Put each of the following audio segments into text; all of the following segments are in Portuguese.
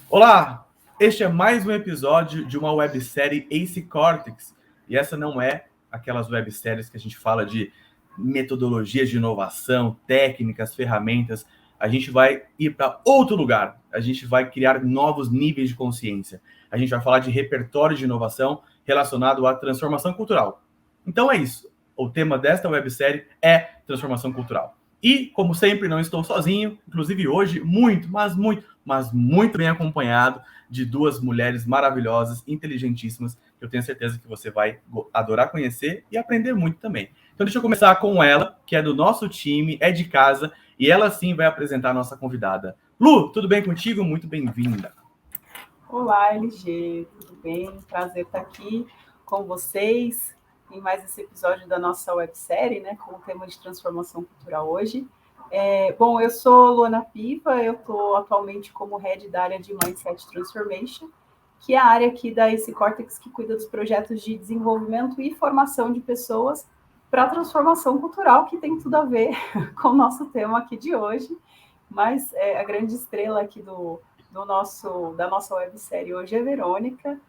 Olá, este é mais um episódio de uma websérie Ace Cortex. E essa não é aquelas webséries que a gente fala de metodologias de inovação, técnicas, ferramentas. A gente vai ir para outro lugar. A gente vai criar novos níveis de consciência. A gente vai falar de repertório de inovação relacionado à transformação cultural. Então é isso. O tema desta websérie é transformação cultural. E, como sempre, não estou sozinho. Inclusive hoje, muito bem acompanhado de duas mulheres maravilhosas, inteligentíssimas, que eu tenho certeza que você vai adorar conhecer e aprender muito também. Então deixa eu começar com ela, que é do nosso time, é de casa, e ela sim vai apresentar a nossa convidada. Lu, tudo bem contigo? Muito bem-vinda. Olá, LG, tudo bem? Prazer estar aqui com vocês em mais esse episódio da nossa websérie, né, com o tema de transformação cultural hoje. Bom, eu sou Luana Piva, eu estou atualmente como head da área de Mindset Transformation, que é a área aqui da Ace Cortex que cuida dos projetos de desenvolvimento e formação de pessoas para a transformação cultural, que tem tudo a ver com o nosso tema aqui de hoje, mas a grande estrela aqui da nossa websérie hoje é Verônica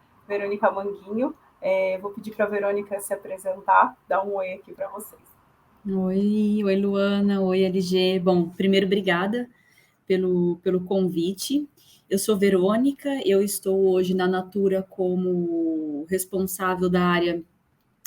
Manguinho. Vou pedir para a Verônica se apresentar, dar um oi aqui para vocês. Oi Luana, oi LG. Bom, primeiro, obrigada pelo convite. Eu sou Verônica, eu estou hoje na Natura como responsável da área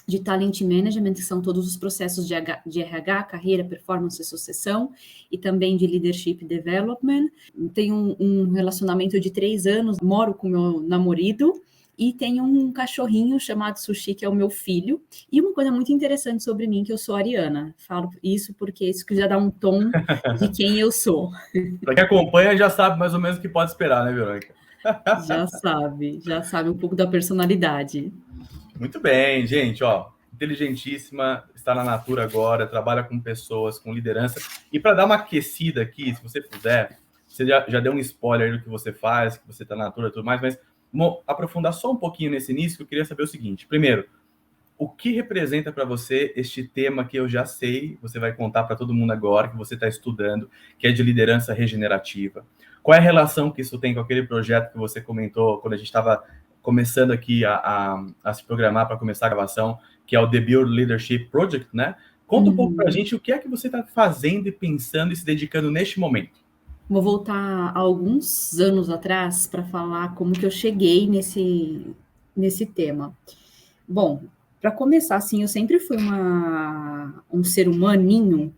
de Talent Management, que são todos os processos de RH, carreira, performance e sucessão, e também de Leadership Development. Tenho um relacionamento de 3 anos, moro com meu namorado, e tenho um cachorrinho chamado Sushi, que é o meu filho. E uma coisa muito interessante sobre mim, que eu sou ariana. Falo isso porque isso que já dá um tom de quem eu sou. Para quem acompanha já sabe mais ou menos o que pode esperar, né, Verônica? Já sabe um pouco da personalidade. Muito bem, gente, inteligentíssima, está na Natura agora, trabalha com pessoas, com liderança. E para dar uma aquecida aqui, se você puder, você já deu um spoiler do que você faz, que você está na Natura e tudo mais, mas aprofundar só um pouquinho nesse início, que eu queria saber o seguinte. Primeiro, o que representa para você este tema que eu já sei, você vai contar para todo mundo agora, que você está estudando, que é de liderança regenerativa? Qual é a relação que isso tem com aquele projeto que você comentou quando a gente estava começando aqui a se programar para começar a gravação, que é o The Build Leadership Project, né? Conta um pouco para a gente o que é que você está fazendo e pensando e se dedicando neste momento. Vou voltar alguns anos atrás para falar como que eu cheguei nesse tema. Bom, para começar, assim, eu sempre fui um ser humaninho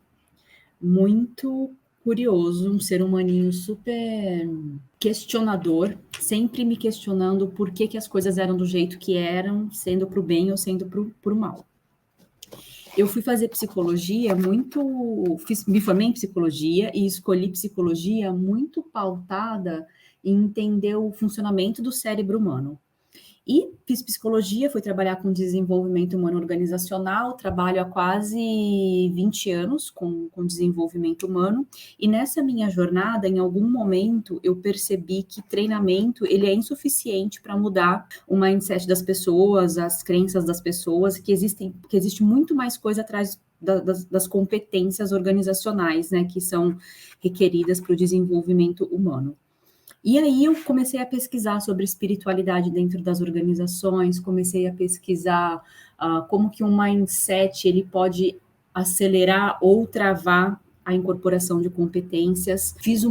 muito curioso, um ser humaninho super questionador, sempre me questionando por que as coisas eram do jeito que eram, sendo para o bem ou sendo para o mal. Eu fui fazer psicologia me formei em psicologia e escolhi psicologia muito pautada em entender o funcionamento do cérebro humano. E fiz psicologia, fui trabalhar com desenvolvimento humano organizacional, trabalho há quase 20 anos com desenvolvimento humano, e nessa minha jornada, em algum momento, eu percebi que treinamento, ele é insuficiente para mudar o mindset das pessoas, as crenças das pessoas, que existe muito mais coisa atrás das competências organizacionais, né, que são requeridas para o desenvolvimento humano. E aí eu comecei a pesquisar sobre espiritualidade dentro das organizações, comecei a pesquisar como que um mindset ele pode acelerar ou travar a incorporação de competências. Fiz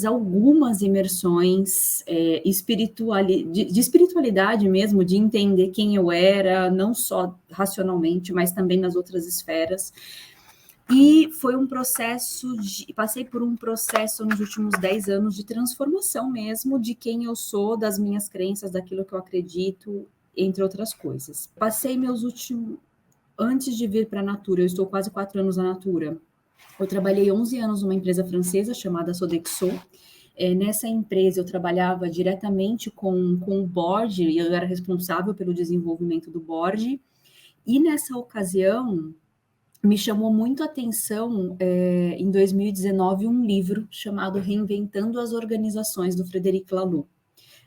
algumas imersões de espiritualidade mesmo, de entender quem eu era, não só racionalmente, mas também nas outras esferas. E foi um processo, passei por um processo nos últimos 10 anos de transformação mesmo, de quem eu sou, das minhas crenças, daquilo que eu acredito, entre outras coisas. Passei antes de vir para a Natura, eu estou quase 4 anos na Natura, eu trabalhei 11 anos numa empresa francesa chamada Sodexo. Nessa empresa eu trabalhava diretamente com o board, e eu era responsável pelo desenvolvimento do board, e nessa ocasião me chamou muito a atenção, em 2019, um livro chamado Reinventando as Organizações, do Frederic Laloux.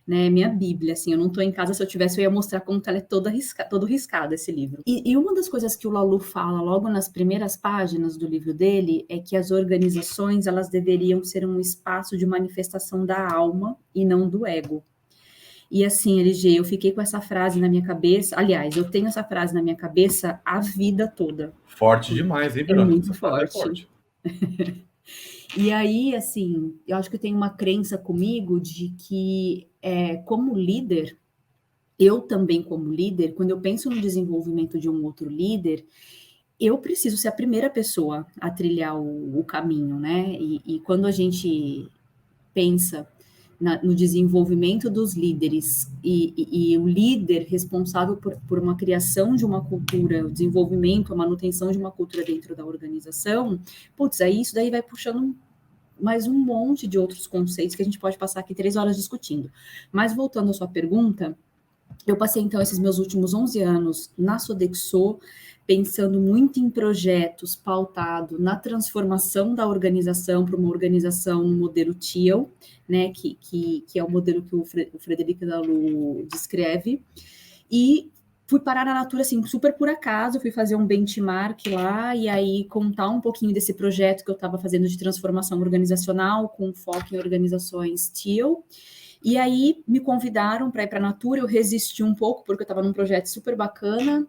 né? É minha Bíblia, assim, eu não estou em casa, se eu tivesse, eu ia mostrar como ela é todo riscado, esse livro. E uma das coisas que o Laloux fala logo nas primeiras páginas do livro dele é que as organizações, elas deveriam ser um espaço de manifestação da alma e não do ego. E assim, LG, eu fiquei com essa frase na minha cabeça, aliás, eu tenho essa frase na minha cabeça a vida toda. Forte demais, hein, É Verônica? muito Essa frase é forte. E aí, assim, eu acho que eu tenho uma crença comigo de que, como líder, eu também como líder, quando eu penso no desenvolvimento de um outro líder, eu preciso ser a primeira pessoa a trilhar o caminho, né? E quando a gente pensa no desenvolvimento dos líderes e o líder responsável por uma criação de uma cultura, o desenvolvimento, a manutenção de uma cultura dentro da organização, putz, aí isso daí vai puxando mais um monte de outros conceitos que a gente pode passar aqui 3 horas discutindo. Mas voltando à sua pergunta, eu passei, então, esses meus últimos 11 anos na Sodexo, pensando muito em projetos pautado na transformação da organização para uma organização no modelo TEAL, né, que é o modelo que o Frederic Laloux descreve, e fui parar na Natura, assim, super por acaso, fui fazer um benchmark lá, e aí contar um pouquinho desse projeto que eu estava fazendo de transformação organizacional, com foco em organizações TEAL. E aí me convidaram para ir para a Natura, eu resisti um pouco, porque eu estava num projeto super bacana,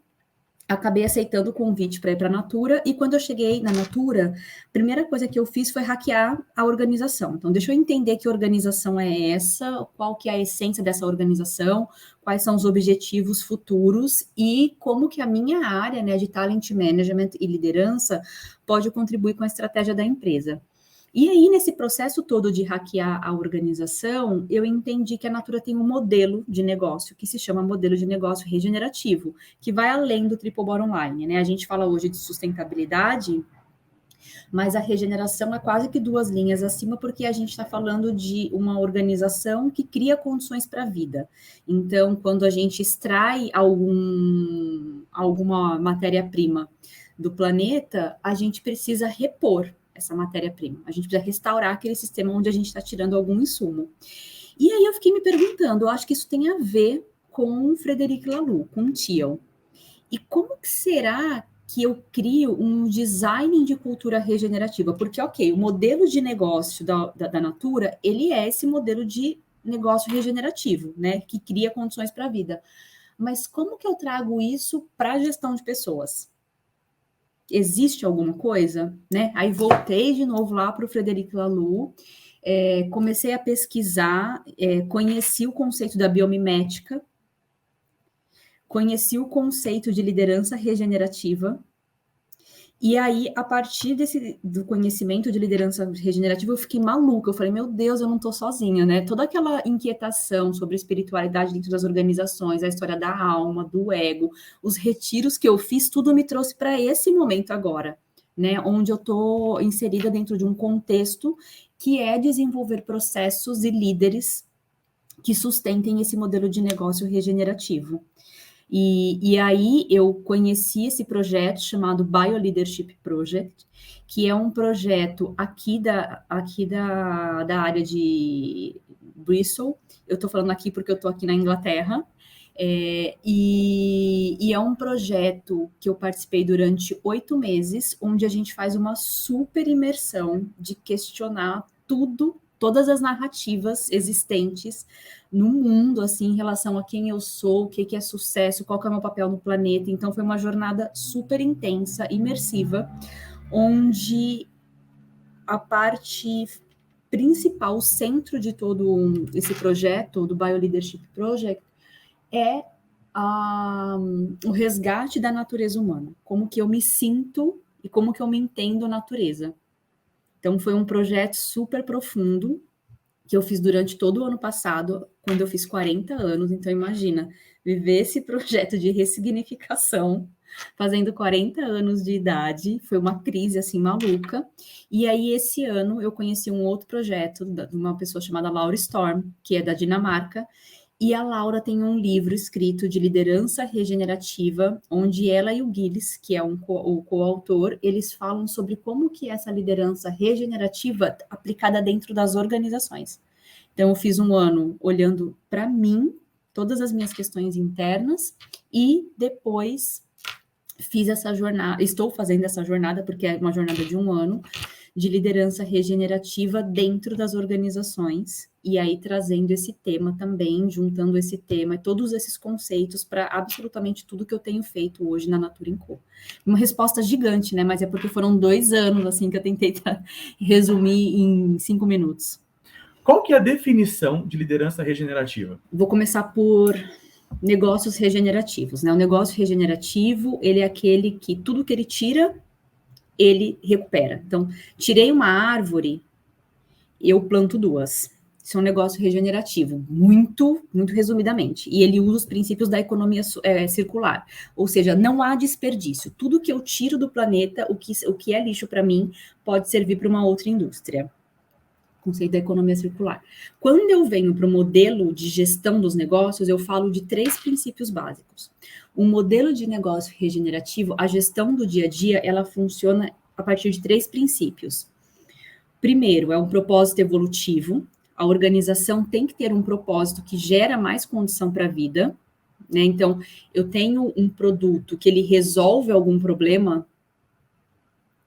acabei aceitando o convite para ir para a Natura, e quando eu cheguei na Natura, a primeira coisa que eu fiz foi hackear a organização. Então, deixa eu entender que organização é essa, qual que é a essência dessa organização, quais são os objetivos futuros, e como que a minha área, né, de Talent Management e liderança pode contribuir com a estratégia da empresa. E aí, nesse processo todo de hackear a organização, eu entendi que a Natura tem um modelo de negócio que se chama modelo de negócio regenerativo, que vai além do triple bottom line, né? A gente fala hoje de sustentabilidade, mas a regeneração é quase que 2 linhas acima, porque a gente está falando de uma organização que cria condições para a vida. Então, quando a gente extrai alguma matéria-prima do planeta, a gente precisa repor essa matéria-prima. A gente precisa restaurar aquele sistema onde a gente está tirando algum insumo. E aí eu fiquei me perguntando, eu acho que isso tem a ver com Frederic Laloux, com o TEAL. E como que será que eu crio um design de cultura regenerativa? Porque, ok, o modelo de negócio da Natura, ele é esse modelo de negócio regenerativo, né? Que cria condições para a vida. Mas como que eu trago isso para a gestão de pessoas? Existe alguma coisa, né? Aí voltei de novo lá para o Frederic Laloux, comecei a pesquisar, conheci o conceito da biomimética, conheci o conceito de liderança regenerativa, e aí, a partir do conhecimento de liderança regenerativa, eu fiquei maluca. Eu falei, meu Deus, eu não estou sozinha, né? Toda aquela inquietação sobre espiritualidade dentro das organizações, a história da alma, do ego, os retiros que eu fiz, tudo me trouxe para esse momento agora, né? Onde eu estou inserida dentro de um contexto que é desenvolver processos e líderes que sustentem esse modelo de negócio regenerativo. E aí eu conheci esse projeto chamado BioLeadership Project, que é um projeto aqui da área de Bristol. Eu estou falando aqui porque eu estou aqui na Inglaterra. E é um projeto que eu participei durante 8 meses, onde a gente faz uma super imersão de questionar todas as narrativas existentes no mundo, assim, em relação a quem eu sou, o que é sucesso, qual que é o meu papel no planeta. Então, foi uma jornada super intensa, imersiva, onde a parte principal, o centro de todo esse projeto, do BioLeadership Project, é o resgate da natureza humana, como que eu me sinto e como que eu me entendo natureza. Então, foi um projeto super profundo, que eu fiz durante todo o ano passado, quando eu fiz 40 anos. Então, imagina, viver esse projeto de ressignificação, fazendo 40 anos de idade, foi uma crise, assim, maluca. E aí, esse ano, eu conheci um outro projeto de uma pessoa chamada Laura Storm, que é da Dinamarca, e a Laura tem um livro escrito de liderança regenerativa, onde ela e o Gilles, que é o coautor, eles falam sobre como que essa liderança regenerativa aplicada dentro das organizações. Então, eu fiz um ano olhando para mim, todas as minhas questões internas, e depois fiz essa jornada, estou fazendo essa jornada, porque é uma jornada de um ano, de liderança regenerativa dentro das organizações, e aí trazendo esse tema também, juntando esse tema, todos esses conceitos para absolutamente tudo que eu tenho feito hoje na Natura &Co. Uma resposta gigante, né? Mas é porque foram 2 anos, assim, que eu tentei resumir em 5 minutos. Qual que é a definição de liderança regenerativa? Vou começar por negócios regenerativos, né? O negócio regenerativo, ele é aquele que tudo que ele tira, ele recupera. Então, tirei uma árvore, eu planto 2. Isso é um negócio regenerativo, muito resumidamente. E ele usa os princípios da economia circular. Ou seja, não há desperdício. Tudo que eu tiro do planeta, o que é lixo para mim, pode servir para uma outra indústria. Conceito da economia circular. Quando eu venho para o modelo de gestão dos negócios, eu falo de 3 princípios básicos. O modelo de negócio regenerativo, a gestão do dia a dia, ela funciona a partir de 3 princípios. Primeiro, é um propósito evolutivo. A organização tem que ter um propósito que gera mais condição para a vida, né? Então, eu tenho um produto que ele resolve algum problema,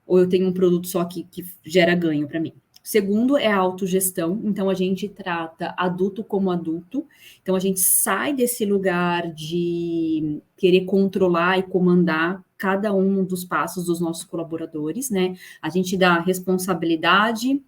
ou eu tenho um produto só que gera ganho para mim. Segundo é a autogestão, então a gente trata adulto como adulto, então a gente sai desse lugar de querer controlar e comandar cada um dos passos dos nossos colaboradores, né? A gente dá responsabilidade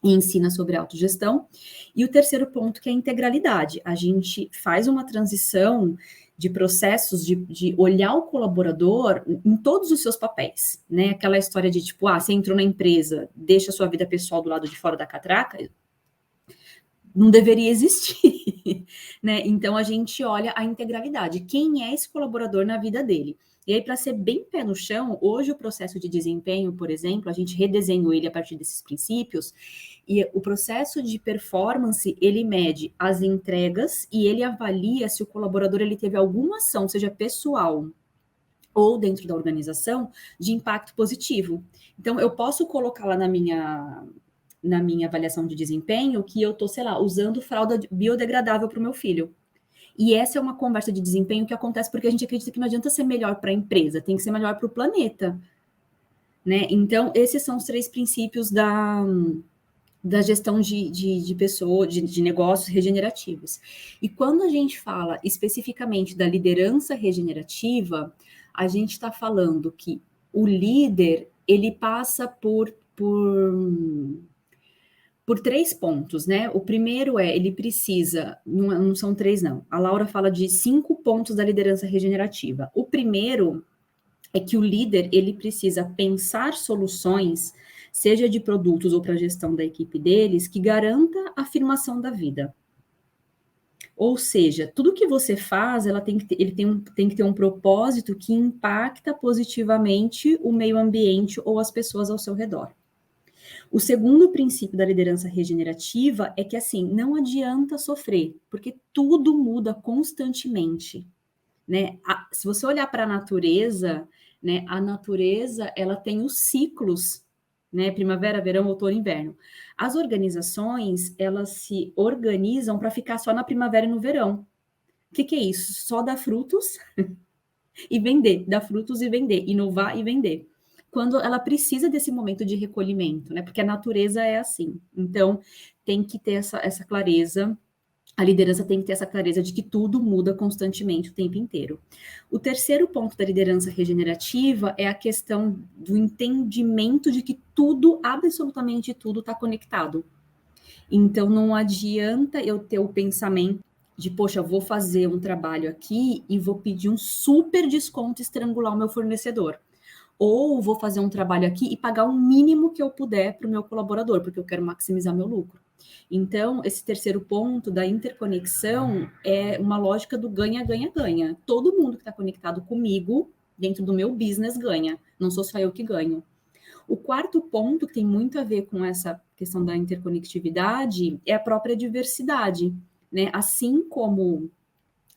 e ensina sobre autogestão. E o terceiro ponto que é a integralidade, a gente faz uma transição de processos de olhar o colaborador em todos os seus papéis, né? Aquela história de tipo, você entrou na empresa, deixa a sua vida pessoal do lado de fora da catraca, não deveria existir, né? Então, a gente olha a integralidade, quem é esse colaborador na vida dele. E aí, para ser bem pé no chão, hoje o processo de desempenho, por exemplo, a gente redesenhou ele a partir desses princípios, e o processo de performance, ele mede as entregas e ele avalia se o colaborador ele teve alguma ação, seja pessoal ou dentro da organização, de impacto positivo. Então, eu posso colocar lá na minha avaliação de desempenho que eu estou, sei lá, usando fralda biodegradável para o meu filho. E essa é uma conversa de desempenho que acontece porque a gente acredita que não adianta ser melhor para a empresa, tem que ser melhor para o planeta, né? Então, esses são os 3 princípios da gestão de pessoas, de negócios regenerativos. E quando a gente fala especificamente da liderança regenerativa, a gente está falando que o líder, ele passa por 3 pontos, né? O primeiro ele precisa, não são 3 não, a Laura fala de 5 pontos da liderança regenerativa. O primeiro é que o líder, ele precisa pensar soluções, seja de produtos ou para a gestão da equipe deles, que garanta a afirmação da vida. Ou seja, tudo que você faz, ele tem que ter um propósito que impacta positivamente o meio ambiente ou as pessoas ao seu redor. O segundo princípio da liderança regenerativa é que, assim, não adianta sofrer, porque tudo muda constantemente, né? Se você olhar para a natureza, né, a natureza, ela tem os ciclos, né? Primavera, verão, outono, inverno. As organizações, elas se organizam para ficar só na primavera e no verão. O que é isso? Só dar frutos e vender, dar frutos e vender, inovar e vender. Quando ela precisa desse momento de recolhimento, né? Porque a natureza é assim. Então, tem que ter essa clareza, a liderança tem que ter essa clareza de que tudo muda constantemente o tempo inteiro. O terceiro ponto da liderança regenerativa é a questão do entendimento de que tudo, absolutamente tudo, está conectado. Então, não adianta eu ter o pensamento de, poxa, vou fazer um trabalho aqui e vou pedir um super desconto e estrangular o meu fornecedor. Ou vou fazer um trabalho aqui e pagar o mínimo que eu puder para o meu colaborador, porque eu quero maximizar meu lucro. Então, esse terceiro ponto da interconexão é uma lógica do ganha-ganha-ganha. Todo mundo que está conectado comigo, dentro do meu business, ganha. Não sou só eu que ganho. O quarto ponto, que tem muito a ver com essa questão da interconectividade, é a própria diversidade, né? Assim como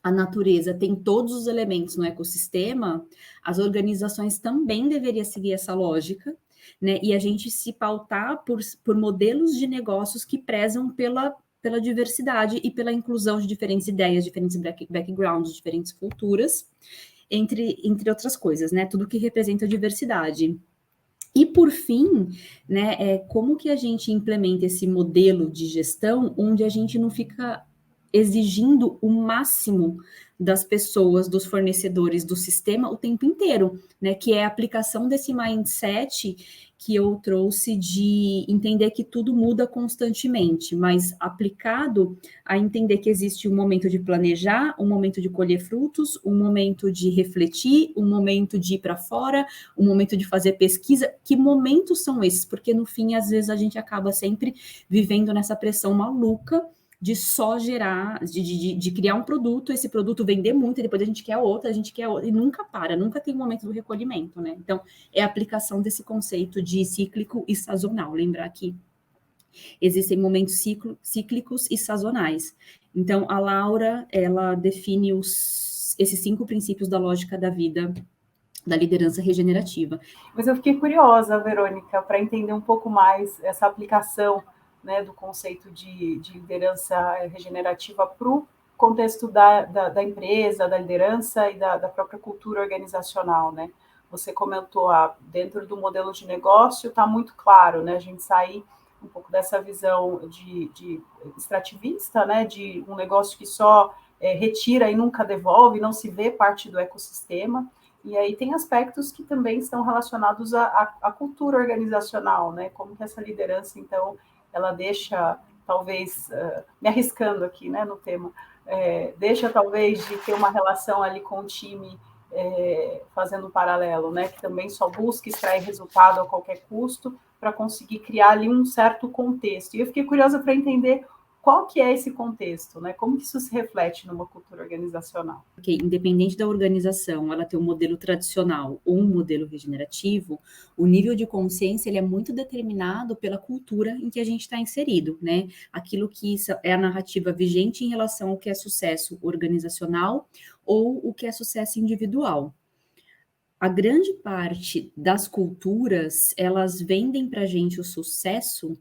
a natureza tem todos os elementos no ecossistema, as organizações também deveriam seguir essa lógica, né? E a gente se pautar por modelos de negócios que prezam pela pela diversidade e pela inclusão de diferentes ideias, diferentes backgrounds, diferentes culturas, entre outras coisas, né? Tudo que representa diversidade. E, por fim, né, como que a gente implementa esse modelo de gestão onde a gente não fica exigindo o máximo das pessoas, dos fornecedores do sistema o tempo inteiro, né? Que é a aplicação desse mindset que eu trouxe de entender que tudo muda constantemente, mas aplicado a entender que existe um momento de planejar, um momento de colher frutos, um momento de refletir, um momento de ir para fora, um momento de fazer pesquisa. Que momentos são esses? Porque no fim, às vezes, a gente acaba sempre vivendo nessa pressão maluca de só gerar, de criar um produto, esse produto vender muito, e depois a gente quer outra, e nunca para, nunca tem um momento do recolhimento, né? Então, é a aplicação desse conceito de cíclico e sazonal. Lembrar que existem momentos cíclicos e sazonais. Então, a Laura, ela define esses 5 princípios da lógica da vida, da liderança regenerativa. Mas eu fiquei curiosa, Verônica, para entender um pouco mais essa aplicação, né, do conceito de liderança regenerativa para o contexto da empresa, da liderança e da própria cultura organizacional, né? Você comentou, dentro do modelo de negócio, está muito claro, né? A gente sair um pouco dessa visão de extrativista, né? De um negócio que só retira e nunca devolve, não se vê parte do ecossistema. E aí tem aspectos que também estão relacionados à cultura organizacional, né? Como que essa liderança, então, ela deixa, talvez, me arriscando aqui, né, no tema, deixa, talvez, de ter uma relação ali com o time, fazendo um paralelo, né, que também só busca extrair resultado a qualquer custo para conseguir criar ali um certo contexto. E eu fiquei curiosa para entender qual que é esse contexto, né? Como que isso se reflete numa cultura organizacional? Porque, independente da organização, ela ter um modelo tradicional ou um modelo regenerativo, o nível de consciência ele é muito determinado pela cultura em que a gente está inserido, né? Aquilo que é a narrativa vigente em relação ao que é sucesso organizacional ou o que é sucesso individual. A grande parte das culturas, elas vendem para a gente o sucesso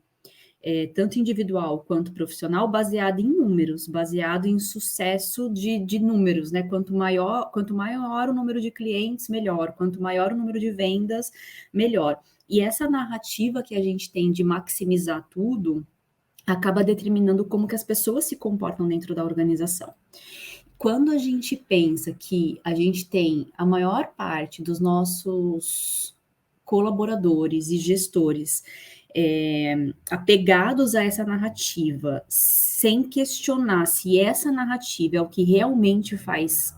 tanto individual quanto profissional, baseado em números, baseado em sucesso de números, né? Quanto maior o número de clientes, melhor. Quanto maior o número de vendas, melhor. E essa narrativa que a gente tem de maximizar tudo, acaba determinando como que as pessoas se comportam dentro da organização. Quando a gente pensa que a gente tem a maior parte dos nossos colaboradores e gestores apegados a essa narrativa, sem questionar se essa narrativa é o que realmente faz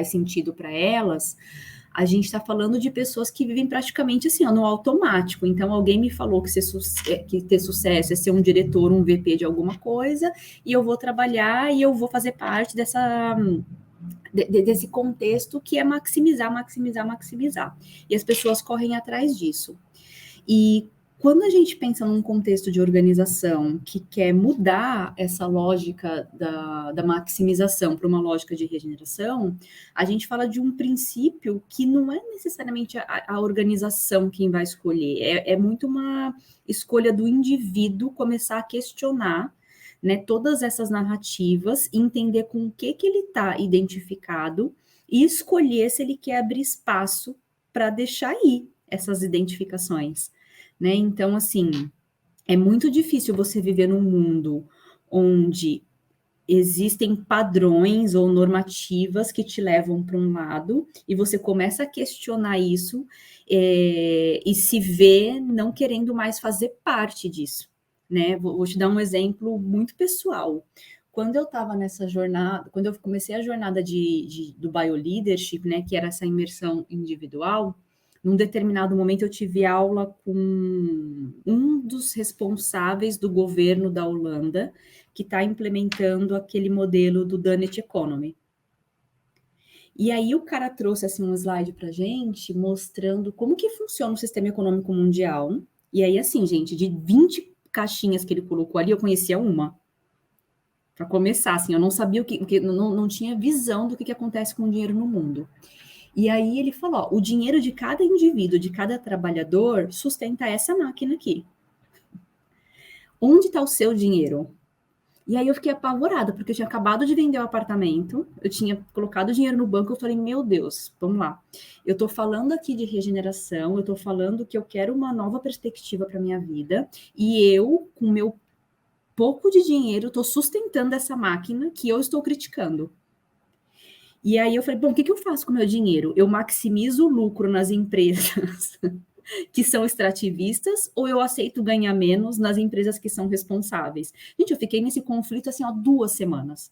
sentido para elas, a gente está falando de pessoas que vivem praticamente assim, no automático. Então, alguém me falou que ter sucesso é ser um diretor, um VP de alguma coisa, e eu vou trabalhar e eu vou fazer parte desse contexto que é maximizar. E as pessoas correm atrás disso. E quando a gente pensa num contexto de organização que quer mudar essa lógica da maximização para uma lógica de regeneração, a gente fala de um princípio que não é necessariamente a organização quem vai escolher, é muito uma escolha do indivíduo começar a questionar, né, todas essas narrativas, entender com o que ele está identificado e escolher se ele quer abrir espaço para deixar ir essas identificações. Né? Então, assim, é muito difícil você viver num mundo onde existem padrões ou normativas que te levam para um lado e você começa a questionar isso e se vê não querendo mais fazer parte disso. Né? Vou te dar um exemplo muito pessoal. Quando eu estava nessa jornada, quando eu comecei a jornada do BioLeadership, né, que era essa imersão individual, num determinado momento eu tive aula com um dos responsáveis do governo da Holanda, que está implementando aquele modelo do Dunnett Economy. E aí o cara trouxe assim, um slide para a gente, mostrando como que funciona o sistema econômico mundial. E aí, assim, gente, de 20 caixinhas que ele colocou ali, eu conhecia uma. Para começar, assim, eu não sabia não tinha visão do que acontece com o dinheiro no mundo. E aí ele falou, o dinheiro de cada indivíduo, de cada trabalhador, sustenta essa máquina aqui. Onde está o seu dinheiro? E aí eu fiquei apavorada, porque eu tinha acabado de vender o apartamento, eu tinha colocado dinheiro no banco, eu falei, meu Deus, vamos lá. Eu tô falando aqui de regeneração, eu tô falando que eu quero uma nova perspectiva para minha vida, e eu, com meu pouco de dinheiro, tô sustentando essa máquina que eu estou criticando. E aí eu falei, bom, o que eu faço com o meu dinheiro? Eu maximizo o lucro nas empresas que são extrativistas, ou eu aceito ganhar menos nas empresas que são responsáveis? Gente, eu fiquei nesse conflito assim, ó, 2 semanas.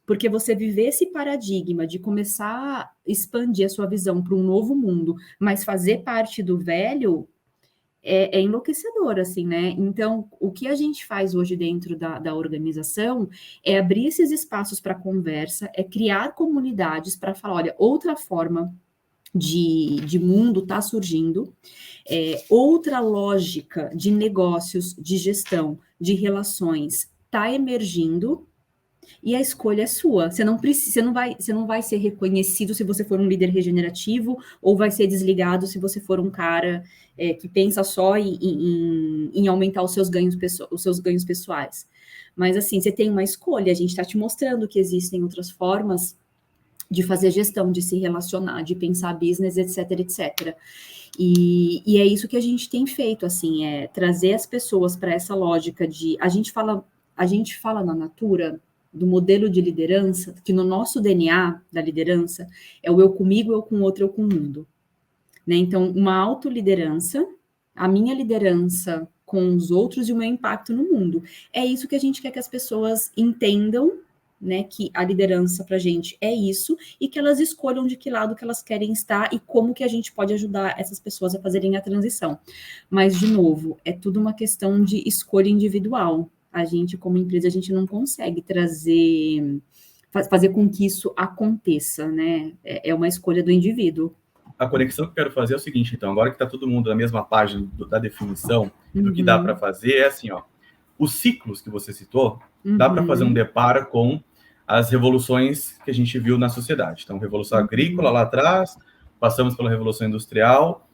Porque você viver esse paradigma de começar a expandir a sua visão para um novo mundo, mas fazer parte do velho, é enlouquecedor, assim, né? Então, o que a gente faz hoje dentro da organização é abrir esses espaços para conversa, é criar comunidades para falar, olha, outra forma de mundo está surgindo, outra lógica de negócios, de gestão, de relações está emergindo, e a escolha é sua. Você não vai ser reconhecido se você for um líder regenerativo, ou vai ser desligado se você for um cara que pensa só em aumentar os seus ganhos pessoais. Mas assim, você tem uma escolha, a gente está te mostrando que existem outras formas de fazer gestão, de se relacionar, de pensar business, etc, etc. E é isso que a gente tem feito, assim, trazer as pessoas para essa lógica de... A gente fala na Natura do modelo de liderança, que no nosso DNA da liderança é o eu comigo, eu com o outro, eu com o mundo. Né? Então, uma autoliderança, a minha liderança com os outros e o meu impacto no mundo. É isso que a gente quer que as pessoas entendam, né, que a liderança para a gente é isso, e que elas escolham de que lado que elas querem estar e como que a gente pode ajudar essas pessoas a fazerem a transição. Mas, de novo, é tudo uma questão de escolha individual. A gente, como empresa, a gente não consegue fazer com que isso aconteça, né? É uma escolha do indivíduo. A conexão que eu quero fazer é o seguinte, então, agora que está todo mundo na mesma página da definição do que dá para fazer, é assim, ó, os ciclos que você citou, dá para fazer um deparo com as revoluções que a gente viu na sociedade. Então, Revolução Agrícola lá atrás, passamos pela Revolução Industrial,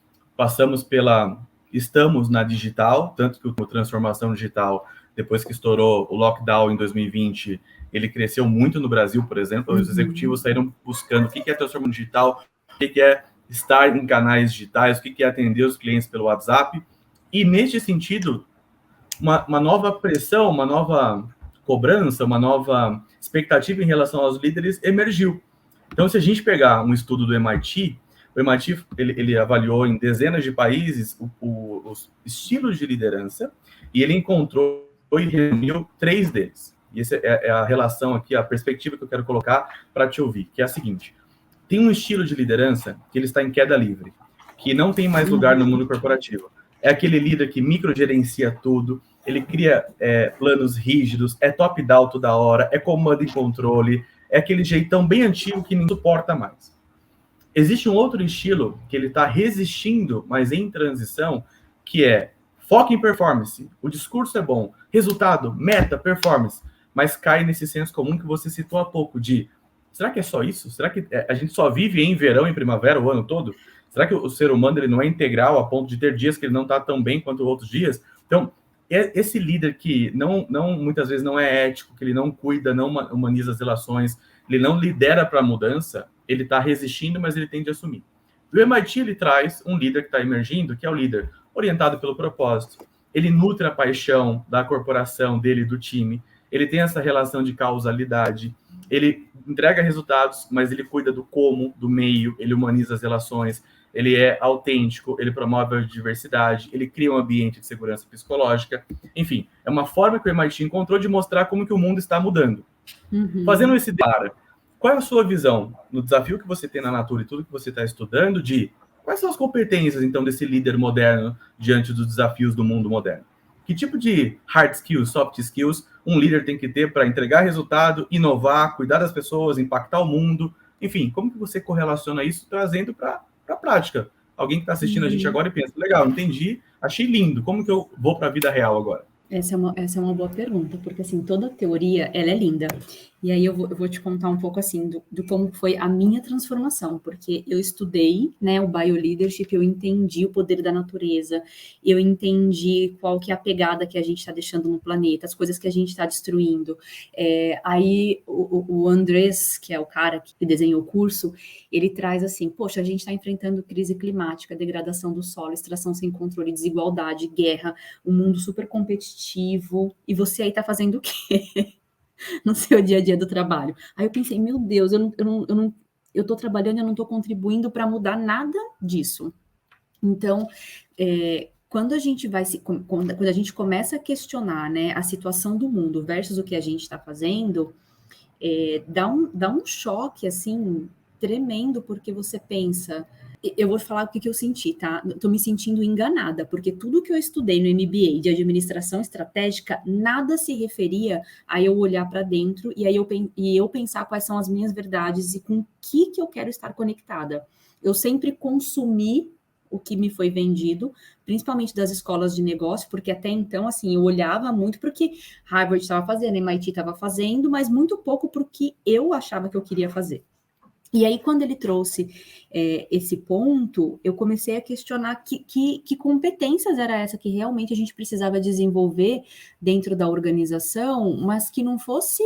estamos na digital, tanto que a transformação digital, depois que estourou o lockdown em 2020, ele cresceu muito no Brasil, por exemplo, os executivos saíram buscando o que é transformação digital, o que é estar em canais digitais, o que é atender os clientes pelo WhatsApp, e neste sentido, uma nova pressão, uma nova cobrança, uma nova expectativa em relação aos líderes emergiu. Então, se a gente pegar um estudo do MIT, o MIT ele avaliou em dezenas de países os estilos de liderança, e ele encontrou e reuniu 3 deles. E essa é a relação aqui, a perspectiva que eu quero colocar para te ouvir, que é a seguinte: tem um estilo de liderança que ele está em queda livre, que não tem mais lugar no mundo corporativo. É aquele líder que microgerencia tudo, ele cria planos rígidos, é top-down toda hora, é comando e controle, é aquele jeitão bem antigo que ninguém suporta mais. Existe um outro estilo que ele está resistindo, mas em transição, que é foco em performance. O discurso é bom, resultado, meta, performance, mas cai nesse senso comum que você citou há pouco de: será que é só isso? Será que a gente só vive em verão, em primavera, o ano todo? Será que o ser humano ele não é integral a ponto de ter dias que ele não está tão bem quanto outros dias? Então, esse líder que muitas vezes não é ético, que ele não cuida, não humaniza as relações, ele não lidera para a mudança, ele está resistindo, mas ele tende a assumir. Do MIT, ele traz um líder que está emergindo, que é o líder orientado pelo propósito. Ele nutre a paixão da corporação dele, do time. Ele tem essa relação de causalidade. Ele entrega resultados, mas ele cuida do como, do meio, ele humaniza as relações, ele é autêntico, ele promove a diversidade, ele cria um ambiente de segurança psicológica. Enfim, é uma forma que o MIT encontrou de mostrar como que o mundo está mudando. Fazendo esse debate, qual é a sua visão no desafio que você tem na Natura e tudo que você está estudando de quais são as competências, então, desse líder moderno diante dos desafios do mundo moderno? Que tipo de hard skills, soft skills um líder tem que ter para entregar resultado, inovar, cuidar das pessoas, impactar o mundo? Enfim, como que você correlaciona isso trazendo para a prática? Alguém que está assistindo a gente agora e pensa: legal, entendi, achei lindo, como que eu vou para a vida real agora? Essa é uma boa pergunta, porque assim, toda teoria, ela é linda. E aí eu vou te contar um pouco assim do como foi a minha transformação, porque eu estudei, né, o Bioleadership, eu entendi o poder da natureza, eu entendi qual que é a pegada que a gente está deixando no planeta, as coisas que a gente está destruindo. Aí o Andrés, que é o cara que desenhou o curso, ele traz assim, poxa, a gente está enfrentando crise climática, degradação do solo, extração sem controle, desigualdade, guerra, um mundo super competitivo, e você aí está fazendo o quê? No seu dia a dia do trabalho. Aí eu pensei, meu Deus, eu estou trabalhando, eu não estou contribuindo para mudar nada disso. Então, quando a gente quando a gente começa a questionar, né, a situação do mundo versus o que a gente está fazendo, dá um choque, assim, tremendo, porque você pensa... Eu vou falar o que eu senti, tá? Estou me sentindo enganada, porque tudo que eu estudei no MBA de administração estratégica, nada se referia a eu olhar para dentro e aí eu pensar quais são as minhas verdades e com o que eu quero estar conectada. Eu sempre consumi o que me foi vendido, principalmente das escolas de negócio, porque até então, assim, eu olhava muito para o que Harvard estava fazendo, MIT estava fazendo, mas muito pouco para o que eu achava que eu queria fazer. E aí, quando ele trouxe esse ponto, eu comecei a questionar que competências era essa que realmente a gente precisava desenvolver dentro da organização, mas que não fosse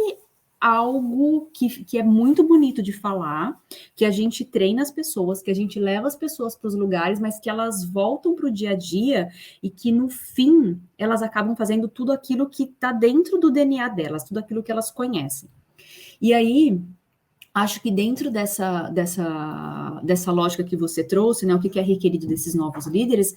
algo que é muito bonito de falar, que a gente treina as pessoas, que a gente leva as pessoas para os lugares, mas que elas voltam para o dia a dia e que, no fim, elas acabam fazendo tudo aquilo que está dentro do DNA delas, tudo aquilo que elas conhecem. E aí... acho que dentro dessa lógica que você trouxe, né, o que é requerido desses novos líderes,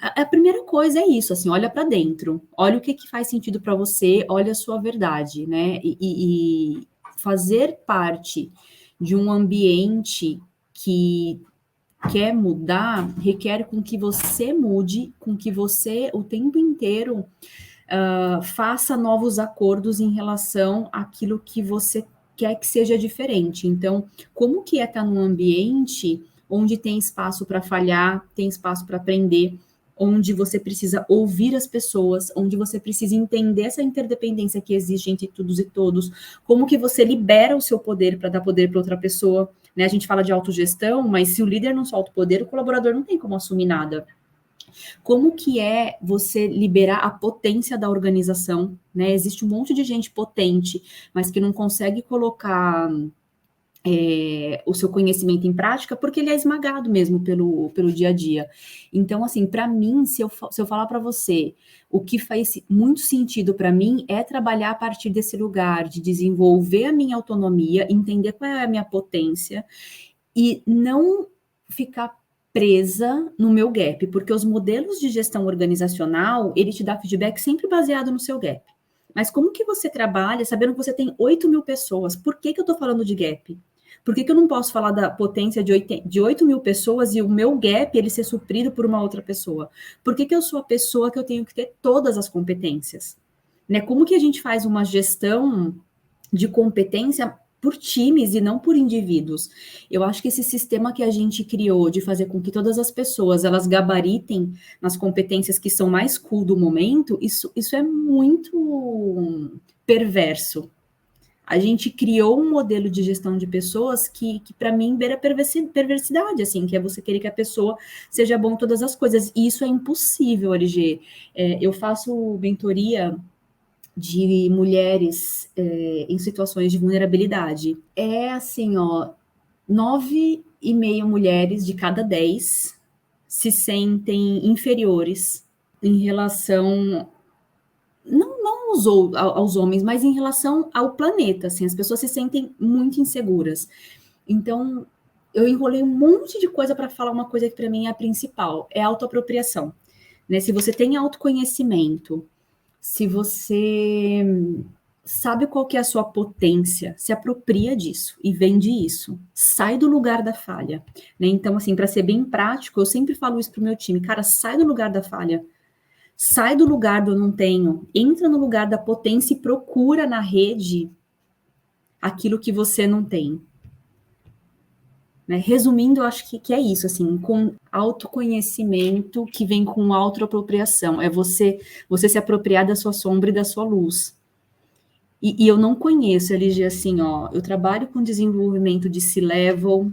a primeira coisa é isso, assim, olha para dentro, olha o que faz sentido para você, olha a sua verdade, né, e fazer parte de um ambiente que quer mudar, requer com que você mude, com que você, o tempo inteiro, faça novos acordos em relação àquilo que você quer que seja diferente. Então, como que é estar num ambiente onde tem espaço para falhar, tem espaço para aprender, onde você precisa ouvir as pessoas, onde você precisa entender essa interdependência que existe entre todos e todos, como que você libera o seu poder para dar poder para outra pessoa, né? A gente fala de autogestão, mas se o líder não solta o poder, o colaborador não tem como assumir nada. Como que é você liberar a potência da organização, né? Existe um monte de gente potente, mas que não consegue colocar o seu conhecimento em prática porque ele é esmagado mesmo pelo dia a dia. Então, assim, para mim, se eu falar para você, o que faz muito sentido para mim é trabalhar a partir desse lugar de desenvolver a minha autonomia, entender qual é a minha potência e não ficar presa no meu gap, porque os modelos de gestão organizacional, ele te dá feedback sempre baseado no seu gap. Mas como que você trabalha sabendo que você tem 8.000 pessoas? Por que eu estou falando de gap? Por que eu não posso falar da potência de 8.000 pessoas e o meu gap ele ser suprido por uma outra pessoa? Por que eu sou a pessoa que eu tenho que ter todas as competências? Né? Como que a gente faz uma gestão de competência por times e não por indivíduos? Eu acho que esse sistema que a gente criou de fazer com que todas as pessoas elas gabaritem nas competências que são mais cool do momento, isso é muito perverso. A gente criou um modelo de gestão de pessoas que para mim, beira perversidade, assim, que é você querer que a pessoa seja bom em todas as coisas. E isso é impossível, LG. Eu faço mentoria de mulheres em situações de vulnerabilidade. É assim, ó, 9,5 mulheres de cada 10 se sentem inferiores em relação... Não aos homens, mas em relação ao planeta, assim, as pessoas se sentem muito inseguras. Então, eu enrolei um monte de coisa para falar uma coisa que para mim é a principal, é a autoapropriação, né? Se você tem autoconhecimento, se você sabe qual que é a sua potência, se apropria disso e vende isso, sai do lugar da falha, né? Então, assim, para ser bem prático, eu sempre falo isso pro meu time, cara, sai do lugar da falha. Sai do lugar do não tenho, entra no lugar da potência e procura na rede aquilo que você não tem. Né? Resumindo, eu acho que é isso, assim, com autoconhecimento que vem com autoapropriação. É você se apropriar da sua sombra e da sua luz. E eu não conheço, LG, assim, ó, eu trabalho com desenvolvimento de C-Level,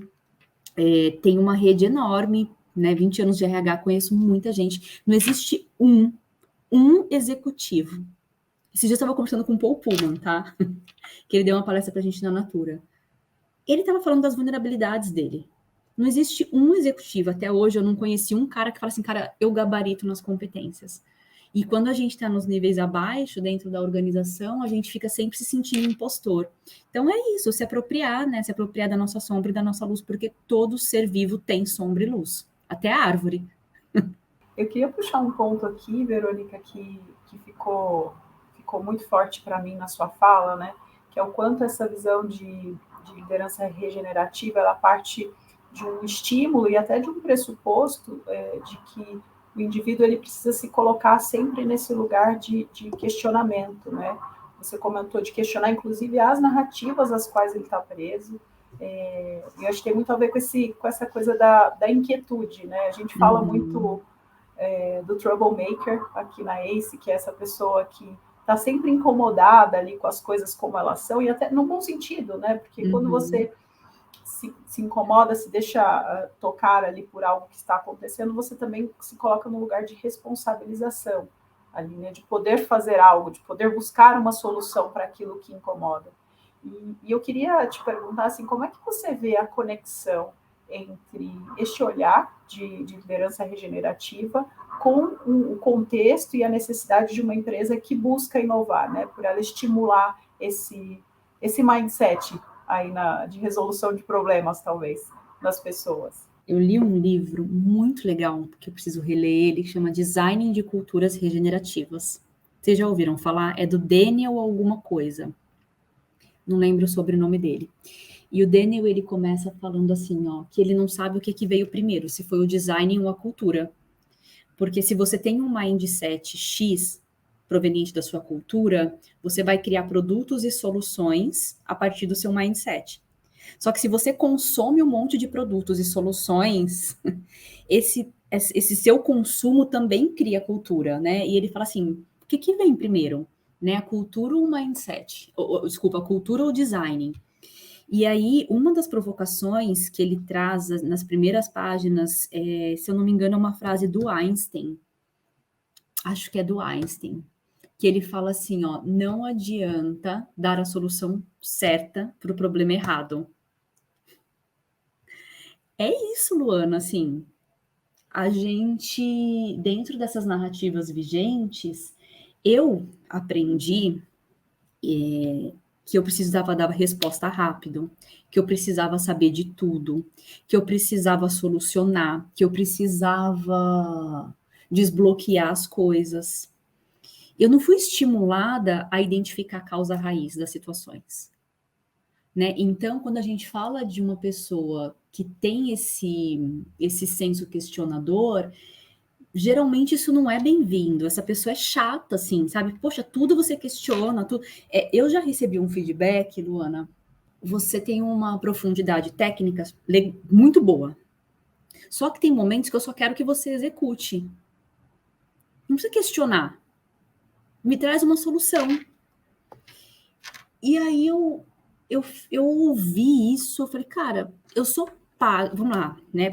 tem uma rede enorme, né, 20 anos de RH, conheço muita gente, não existe um executivo. Esse dia eu estava conversando com o Paul Pullman, tá? Que ele deu uma palestra pra gente na Natura. Ele estava falando das vulnerabilidades dele. Não existe um executivo, até hoje eu não conheci um cara que fala assim, cara, eu gabarito nas competências. E quando a gente está nos níveis abaixo, dentro da organização, a gente fica sempre se sentindo impostor. Então é isso, se apropriar, né? Se apropriar da nossa sombra e da nossa luz, porque todo ser vivo tem sombra e luz. Até a árvore. Eu queria puxar um ponto aqui, Verônica, que ficou muito forte para mim na sua fala, né? Que é o quanto essa visão de liderança regenerativa, ela parte de um estímulo e até de um pressuposto de que o indivíduo ele precisa se colocar sempre nesse lugar de questionamento, né? Você comentou de questionar, inclusive, as narrativas às quais ele está preso. E eu acho que tem muito a ver com essa coisa da inquietude, né? A gente fala muito do troublemaker aqui na ACE, que é essa pessoa que está sempre incomodada ali com as coisas como elas são, e até no bom sentido, né? Porque quando você se incomoda, se deixa tocar ali por algo que está acontecendo, você também se coloca no lugar de responsabilização ali, né? De poder fazer algo, de poder buscar uma solução para aquilo que incomoda. E eu queria te perguntar, assim, como é que você vê a conexão entre este olhar de liderança regenerativa com o contexto e a necessidade de uma empresa que busca inovar, né? Por ela estimular esse mindset aí de resolução de problemas, talvez, das pessoas. Eu li um livro muito legal, que eu preciso reler ele, que chama Design de Culturas Regenerativas. Vocês já ouviram falar? É do Daniel alguma coisa. Não lembro o sobrenome dele. E o Daniel, ele começa falando assim, ó, que ele não sabe o que veio primeiro, se foi o design ou a cultura. Porque se você tem um mindset X proveniente da sua cultura, você vai criar produtos e soluções a partir do seu mindset. Só que se você consome um monte de produtos e soluções, esse seu consumo também cria cultura, né? E ele fala assim, o que vem primeiro? Né? A cultura ou o mindset? Desculpa, a cultura ou o design? E aí, uma das provocações que ele traz nas primeiras páginas, se eu não me engano, é uma frase do Einstein. Acho que é do Einstein. Que ele fala assim, ó, não adianta dar a solução certa para o problema errado. É isso, Luana, assim, a gente, dentro dessas narrativas vigentes, eu aprendi que eu precisava dar resposta rápido, que eu precisava saber de tudo, que eu precisava solucionar, que eu precisava desbloquear as coisas. Eu não fui estimulada a identificar a causa raiz das situações. Né? Então, quando a gente fala de uma pessoa que tem esse senso questionador, geralmente isso não é bem-vindo. Essa pessoa é chata, assim, sabe? Poxa, tudo você questiona, tudo. Eu já recebi um feedback, Luana. Você tem uma profundidade técnica muito boa. Só que tem momentos que eu só quero que você execute. Não precisa questionar. Me traz uma solução. E aí eu ouvi isso, eu falei, cara, eu sou pago, vamos lá, né?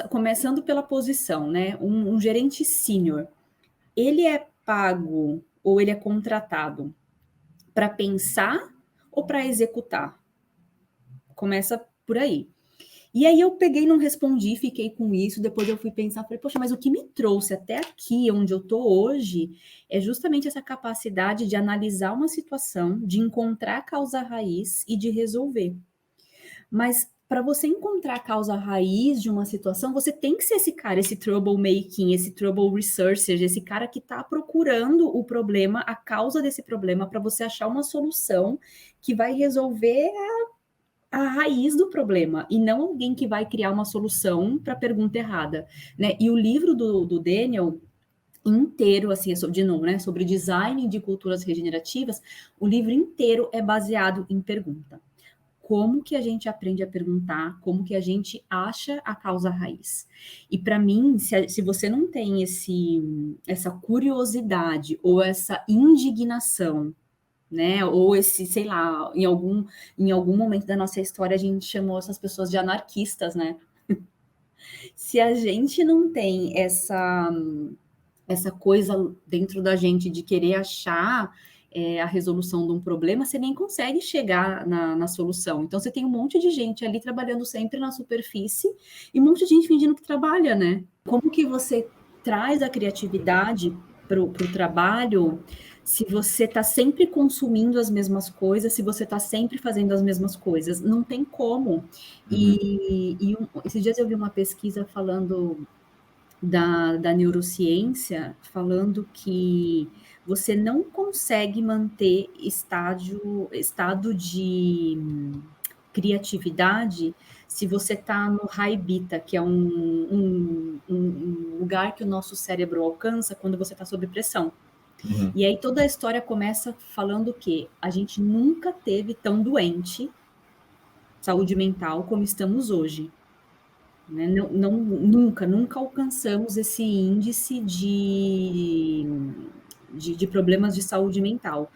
Começando pela posição, né? Um gerente sênior, ele é pago ou ele é contratado para pensar ou para executar? Começa por aí. E aí eu peguei, não respondi, fiquei com isso, depois eu fui pensar, falei, poxa, mas o que me trouxe até aqui, onde eu tô hoje, é justamente essa capacidade de analisar uma situação, de encontrar a causa raiz e de resolver. Mas para você encontrar a causa raiz de uma situação, você tem que ser esse cara, esse troublemaking, esse trouble researcher, esse cara que está procurando o problema, a causa desse problema, para você achar uma solução que vai resolver a raiz do problema, e não alguém que vai criar uma solução para a pergunta errada, né? E o livro do Daniel inteiro, assim, de novo, né, sobre design de culturas regenerativas, o livro inteiro é baseado em pergunta. Como que a gente aprende a perguntar, como que a gente acha a causa raiz. E para mim, se você não tem essa curiosidade ou essa indignação né? Ou esse, sei lá, em algum momento da nossa história a gente chamou essas pessoas de anarquistas, né? Se a gente não tem essa coisa dentro da gente de querer achar a resolução de um problema, você nem consegue chegar na solução. Então, você tem um monte de gente ali trabalhando sempre na superfície e um monte de gente fingindo que trabalha, né? Como que você traz a criatividade para o trabalho se você está sempre consumindo as mesmas coisas, se você está sempre fazendo as mesmas coisas? Não tem como. Esses dias eu vi uma pesquisa falando da neurociência, falando que você não consegue manter estado de criatividade se você está no high beta, que é um lugar que o nosso cérebro alcança quando você está sob pressão. E aí toda a história começa falando que a gente nunca teve tão doente, saúde mental, como estamos hoje. Né? Nunca alcançamos esse índice de problemas de saúde mental.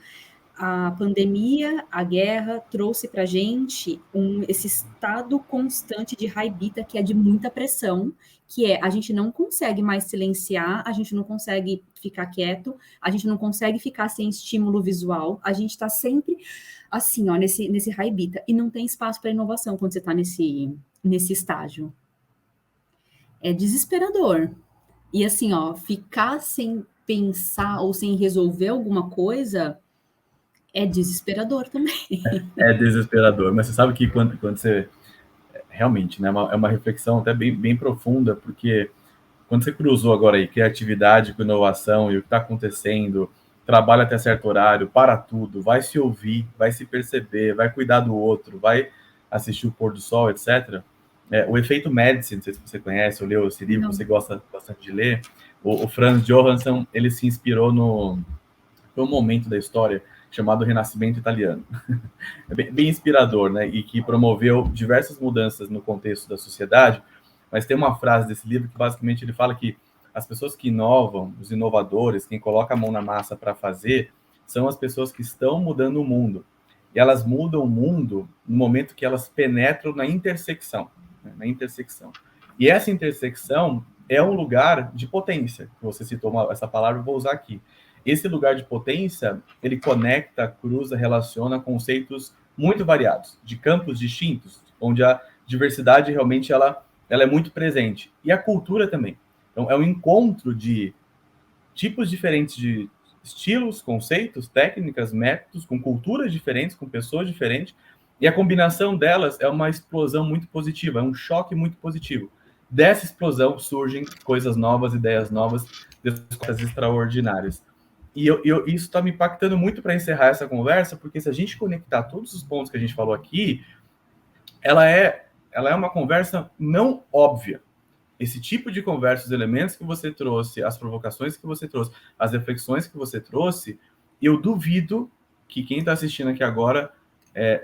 A pandemia, a guerra, trouxe para a gente esse estado constante de high beta, que é de muita pressão, que a gente não consegue mais silenciar, a gente não consegue ficar quieto, a gente não consegue ficar sem estímulo visual, a gente está sempre assim, ó, nesse high beta, e não tem espaço para inovação quando você está nesse estágio. É desesperador. E assim, ó, ficar sem pensar ou sem resolver alguma coisa é desesperador também. É desesperador, mas você sabe que quando você... Realmente, né, é uma reflexão até bem profunda, porque quando você cruzou agora aí criatividade com inovação e o que está acontecendo, trabalha até certo horário, para tudo, vai se ouvir, vai se perceber, vai cuidar do outro, vai assistir o pôr do sol, etc., o efeito Médici, não sei se você conhece ou leu esse livro, você gosta bastante de ler, o Franz Johansson, ele se inspirou num momento da história chamado Renascimento Italiano. É bem inspirador, né? E que promoveu diversas mudanças no contexto da sociedade, mas tem uma frase desse livro que basicamente ele fala que as pessoas que inovam, os inovadores, quem coloca a mão na massa para fazer, são as pessoas que estão mudando o mundo. E elas mudam o mundo no momento que elas penetram na intersecção. E essa intersecção é um lugar de potência. Você citou essa palavra, eu vou usar aqui. Esse lugar de potência, ele conecta, cruza, relaciona conceitos muito variados, de campos distintos, onde a diversidade realmente ela é muito presente. E a cultura também. Então, é um encontro de tipos diferentes de estilos, conceitos, técnicas, métodos, com culturas diferentes, com pessoas diferentes, e a combinação delas é uma explosão muito positiva, é um choque muito positivo. Dessa explosão surgem coisas novas, ideias novas, coisas extraordinárias. E isso está me impactando muito para encerrar essa conversa, porque se a gente conectar todos os pontos que a gente falou aqui, ela é uma conversa não óbvia. Esse tipo de conversa, os elementos que você trouxe, as provocações que você trouxe, as reflexões que você trouxe, eu duvido que quem está assistindo aqui agora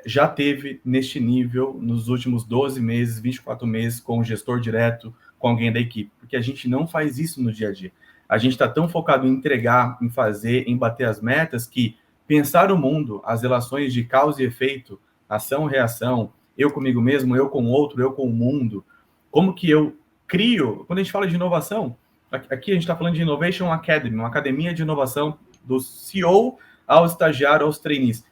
já teve neste nível nos últimos 12 meses, 24 meses, com o gestor direto, com alguém da equipe, porque a gente não faz isso no dia a dia. A gente está tão focado em entregar, em fazer, em bater as metas, que pensar o mundo, as relações de causa e efeito, ação, reação, eu comigo mesmo, eu com o outro, eu com o mundo, como que eu crio, quando a gente fala de inovação, aqui a gente está falando de Innovation Academy, uma academia de inovação do CEO ao estagiário, aos trainees.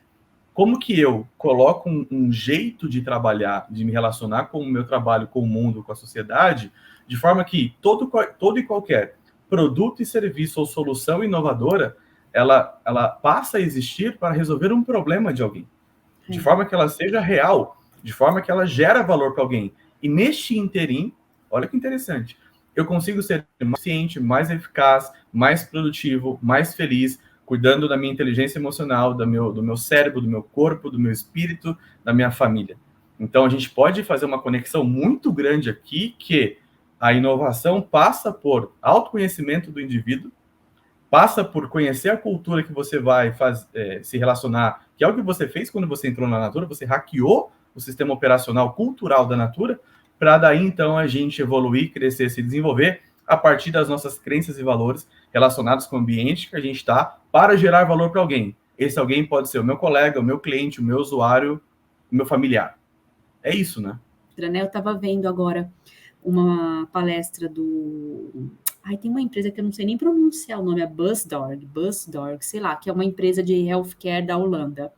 Como que eu coloco um jeito de trabalhar, de me relacionar com o meu trabalho, com o mundo, com a sociedade, de forma que todo e qualquer produto e serviço ou solução inovadora, ela passa a existir para resolver um problema de alguém. De forma que ela seja real, de forma que ela gera valor para alguém. E neste interim, olha que interessante, eu consigo ser mais eficiente, mais eficaz, mais produtivo, mais feliz, cuidando da minha inteligência emocional, do meu cérebro, do meu corpo, do meu espírito, da minha família. Então, a gente pode fazer uma conexão muito grande aqui, que a inovação passa por autoconhecimento do indivíduo, passa por conhecer a cultura que você vai se relacionar, que é o que você fez quando você entrou na Natura, você hackeou o sistema operacional cultural da Natura, para daí, então, a gente evoluir, crescer, se desenvolver a partir das nossas crenças e valores relacionados com o ambiente que a gente está, para gerar valor para alguém. esse alguém pode ser o meu colega, o meu cliente, o meu usuário, o meu familiar. É isso, né? Eu estava vendo agora uma palestra do... Ai, tem uma empresa que eu não sei nem pronunciar o nome, é Busdorg, sei lá, que é uma empresa de healthcare da Holanda.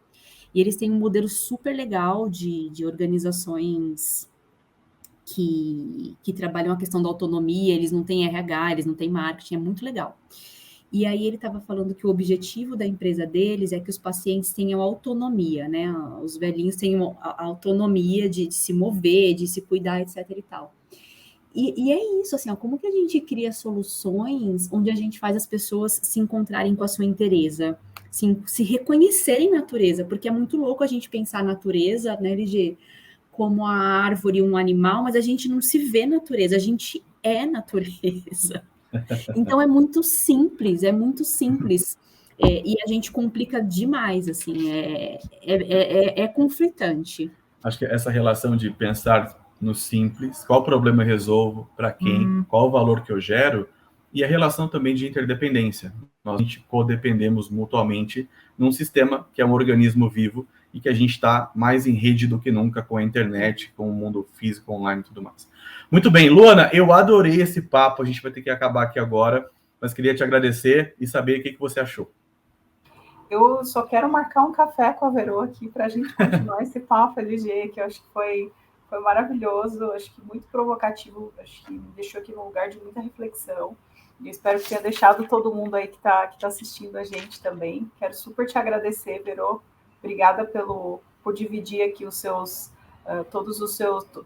E eles têm um modelo super legal de organizações que trabalham a questão da autonomia, eles não têm RH, eles não têm marketing, é muito legal. E aí ele estava falando que o objetivo da empresa deles é que os pacientes tenham autonomia, né? Os velhinhos tenham a autonomia de se mover, de se cuidar, etc e tal. E é isso, assim, ó, como que a gente cria soluções onde a gente faz as pessoas se encontrarem com a sua inteireza, se reconhecerem natureza, porque é muito louco a gente pensar a natureza, né, LG, como a árvore, um animal, mas a gente não se vê natureza, a gente é natureza. Então é muito simples, e a gente complica demais, assim, é conflitante. Acho que essa relação de pensar no simples, qual problema eu resolvo, para quem, qual o valor que eu gero, e a relação também de interdependência. Nós a gente codependemos mutuamente num sistema que é um organismo vivo e que a gente está mais em rede do que nunca com a internet, com o mundo físico, online e tudo mais. Muito bem, Luana, eu adorei esse papo, a gente vai ter que acabar aqui agora, mas queria te agradecer e saber o que você achou. Eu só quero marcar um café com a Verô aqui para a gente continuar esse papo LG, que eu acho que foi maravilhoso, acho que muito provocativo, acho que me deixou aqui num lugar de muita reflexão. E espero que tenha deixado todo mundo aí que tá assistindo a gente também. Quero super te agradecer, Verô. Obrigada por dividir aqui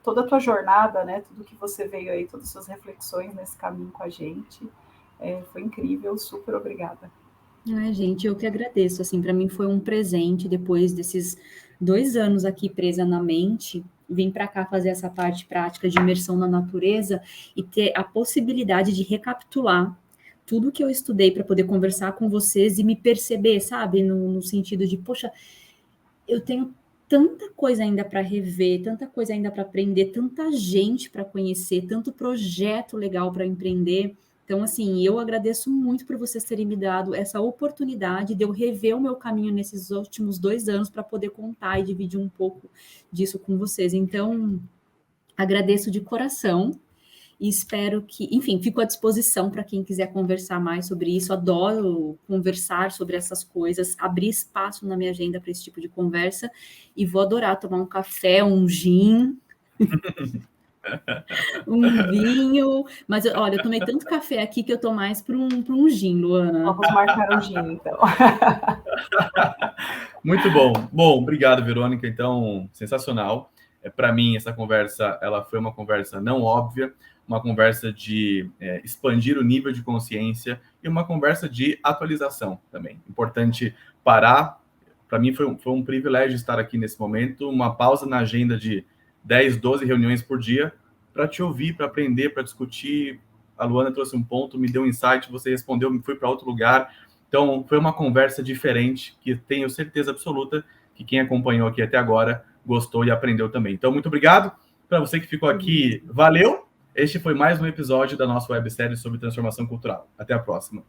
toda a tua jornada, né? Tudo que você veio aí, todas as suas reflexões nesse caminho com a gente. Foi incrível, super obrigada. Ai, gente, eu que agradeço, assim, para mim foi um presente depois desses 2 anos aqui presa na mente, vim para cá fazer essa parte prática de imersão na natureza e ter a possibilidade de recapitular tudo que eu estudei para poder conversar com vocês e me perceber, sabe, no sentido de, poxa, eu tenho tanta coisa ainda para rever, tanta coisa ainda para aprender, tanta gente para conhecer, tanto projeto legal para empreender. Então, assim, eu agradeço muito por vocês terem me dado essa oportunidade de eu rever o meu caminho nesses últimos 2 anos para poder contar e dividir um pouco disso com vocês. Então, agradeço de coração e espero que, enfim, fico à disposição para quem quiser conversar mais sobre isso. Adoro conversar sobre essas coisas, abrir espaço na minha agenda para esse tipo de conversa e vou adorar tomar um café, um gin. Um vinho, mas olha, eu tomei tanto café aqui que eu tô mais para um gin, Luana. Vamos marcar um gin, então. Muito bom. Bom, obrigado, Verônica. Então, sensacional. Para mim, essa conversa, ela foi uma conversa não óbvia, uma conversa de expandir o nível de consciência e uma conversa de atualização também. Importante parar. Para mim, foi um privilégio estar aqui nesse momento, uma pausa na agenda de 10, 12 reuniões por dia para te ouvir, para aprender, para discutir. A Luana trouxe um ponto, me deu um insight, você respondeu, me fui para outro lugar. Então, foi uma conversa diferente que tenho certeza absoluta que quem acompanhou aqui até agora gostou e aprendeu também. Então, muito obrigado. Para você que ficou aqui, valeu! Este foi mais um episódio da nossa websérie sobre transformação cultural. Até a próxima.